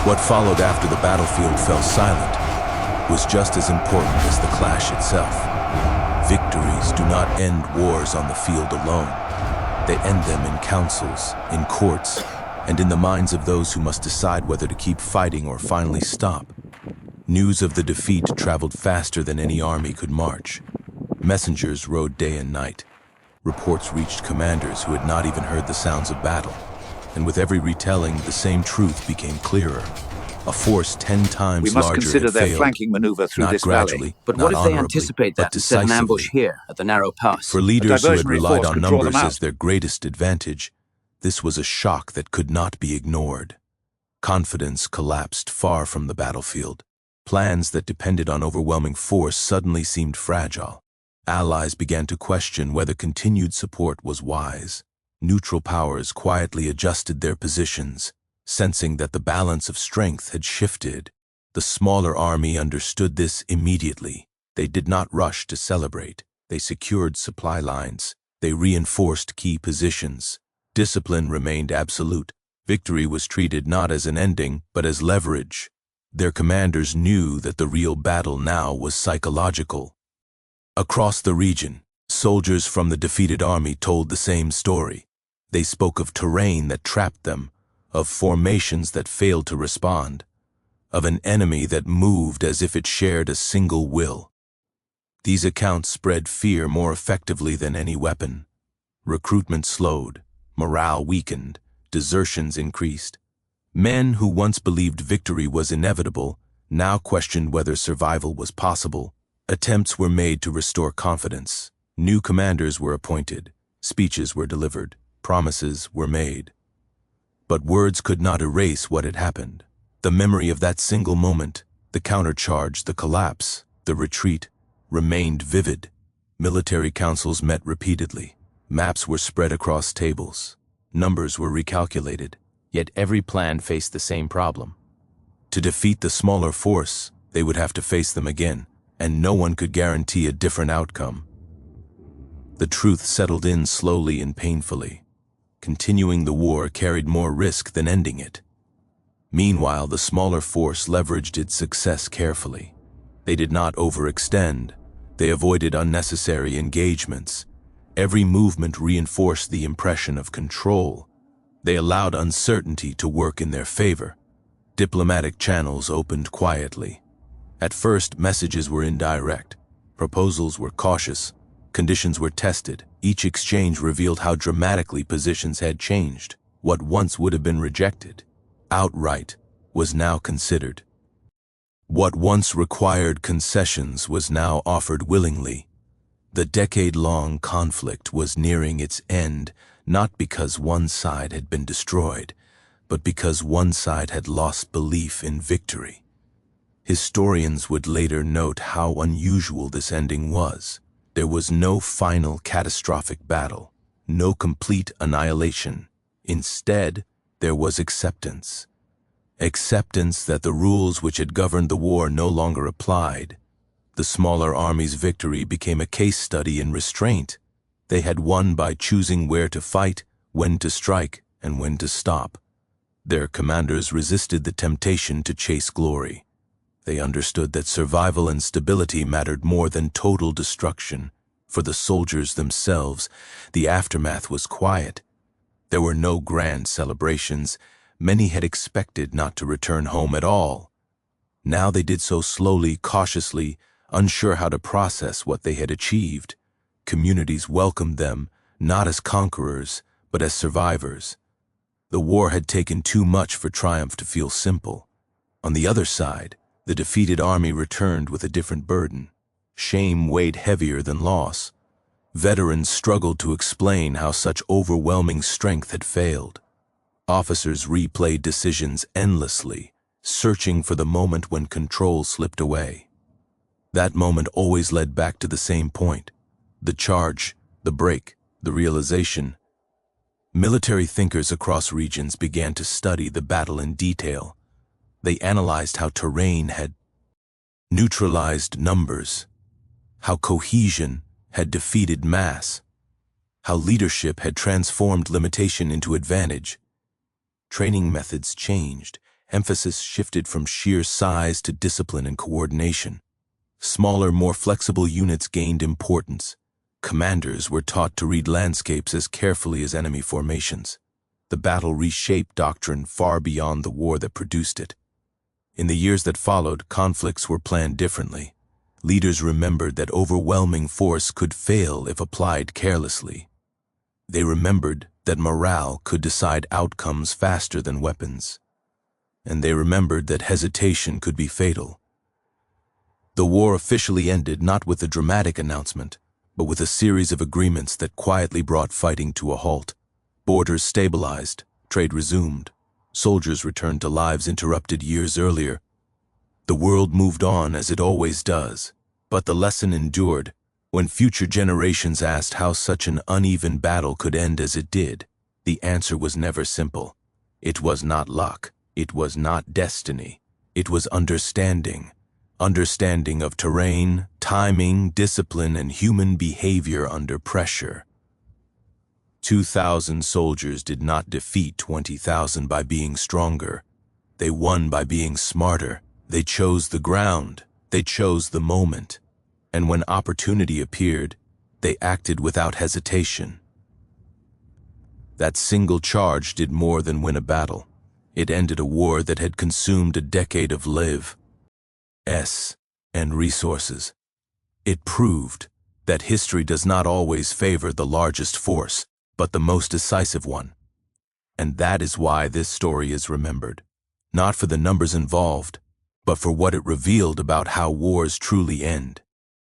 What followed after the battlefield fell silent was just as important as the clash itself. Victories do not end wars on the field alone. They end them in councils, in courts, and in the minds of those who must decide whether to keep fighting or finally stop. News of the defeat traveled faster than any army could march. Messengers rode day and night. Reports reached commanders who had not even heard the sounds of battle. And with every retelling, the same truth became clearer. A force 10 times We must larger consider had their failed, flanking maneuver through not this gradually, valley. But not what if they honorably, anticipate but that and set an ambush decisively. here at the narrow pass? For leaders who had diversionary relied force on could draw them numbers out. as their greatest advantage, this was a shock that could not be ignored. Confidence collapsed far from the battlefield. Plans that depended on overwhelming force suddenly seemed fragile. Allies began to question whether continued support was wise. Neutral powers quietly adjusted their positions, sensing that the balance of strength had shifted. The smaller army understood this immediately. They did not rush to celebrate. They secured supply lines. They reinforced key positions. Discipline remained absolute. Victory was treated not as an ending, but as leverage. Their commanders knew that the real battle now was psychological. Across the region, soldiers from the defeated army told the same story. They spoke of terrain that trapped them, of formations that failed to respond, of an enemy that moved as if it shared a single will. These accounts spread fear more effectively than any weapon. Recruitment slowed, morale weakened, desertions increased. Men who once believed victory was inevitable now questioned whether survival was possible. Attempts were made to restore confidence. New commanders were appointed. Speeches were delivered. Promises were made. But words could not erase what had happened. The memory of that single moment, the countercharge, the collapse, the retreat, remained vivid. Military councils met repeatedly. Maps were spread across tables. Numbers were recalculated. Yet every plan faced the same problem. To defeat the smaller force, they would have to face them again, and no one could guarantee a different outcome. The truth settled in slowly and painfully. Continuing the war carried more risk than ending it. Meanwhile, the smaller force leveraged its success carefully. They did not overextend. They avoided unnecessary engagements. Every movement reinforced the impression of control. They allowed uncertainty to work in their favor. Diplomatic channels opened quietly. At first, messages were indirect. Proposals were cautious. Conditions were tested. Each exchange revealed how dramatically positions had changed. What once would have been rejected outright was now considered. What once required concessions was now offered willingly. The decade-long conflict was nearing its end, not because one side had been destroyed, but because one side had lost belief in victory. Historians would later note how unusual this ending was. There was no final catastrophic battle, no complete annihilation. Instead, there was acceptance. Acceptance that the rules which had governed the war no longer applied. The smaller army's victory became a case study in restraint. They had won by choosing where to fight, when to strike, and when to stop. Their commanders resisted the temptation to chase glory. They understood that survival and stability mattered more than total destruction. For the soldiers themselves, the aftermath was quiet. There were no grand celebrations. Many had expected not to return home at all. Now they did so slowly, cautiously, unsure how to process what they had achieved. Communities welcomed them, not as conquerors, but as survivors. The war had taken too much for triumph to feel simple. On the other side, the defeated army returned with a different burden. Shame weighed heavier than loss. Veterans struggled to explain how such overwhelming strength had failed. Officers replayed decisions endlessly, searching for the moment when control slipped away. That moment always led back to the same point: the charge, the break, the realization. Military thinkers across regions began to study the battle in detail. They analyzed how terrain had neutralized numbers, how cohesion had defeated mass, how leadership had transformed limitation into advantage. Training methods changed, Emphasis shifted from sheer size to discipline and coordination. Smaller, more flexible units gained importance. Commanders were taught to read landscapes as carefully as enemy formations. The battle reshaped doctrine far beyond the war that produced it. In the years that followed, conflicts were planned differently. Leaders remembered that overwhelming force could fail if applied carelessly. They remembered that morale could decide outcomes faster than weapons. And they remembered that hesitation could be fatal. The war officially ended not with a dramatic announcement, but with a series of agreements that quietly brought fighting to a halt. Borders stabilized, trade resumed, soldiers returned to lives interrupted years earlier. The world moved on as it always does, but the lesson endured. When future generations asked how such an uneven battle could end as it did, the answer was never simple. It was not luck, it was not destiny, it was understanding. Understanding of terrain, timing, discipline, and human behavior under pressure. 2,000 soldiers did not defeat 20,000 by being stronger. They won by being smarter. They chose the ground. They chose the moment. And when opportunity appeared, they acted without hesitation. That single charge did more than win a battle. It ended a war that had consumed a decade of lives and resources. It proved that history does not always favor the largest force, but the most decisive one. And that is why this story is remembered, not for the numbers involved, but for what it revealed about how wars truly end.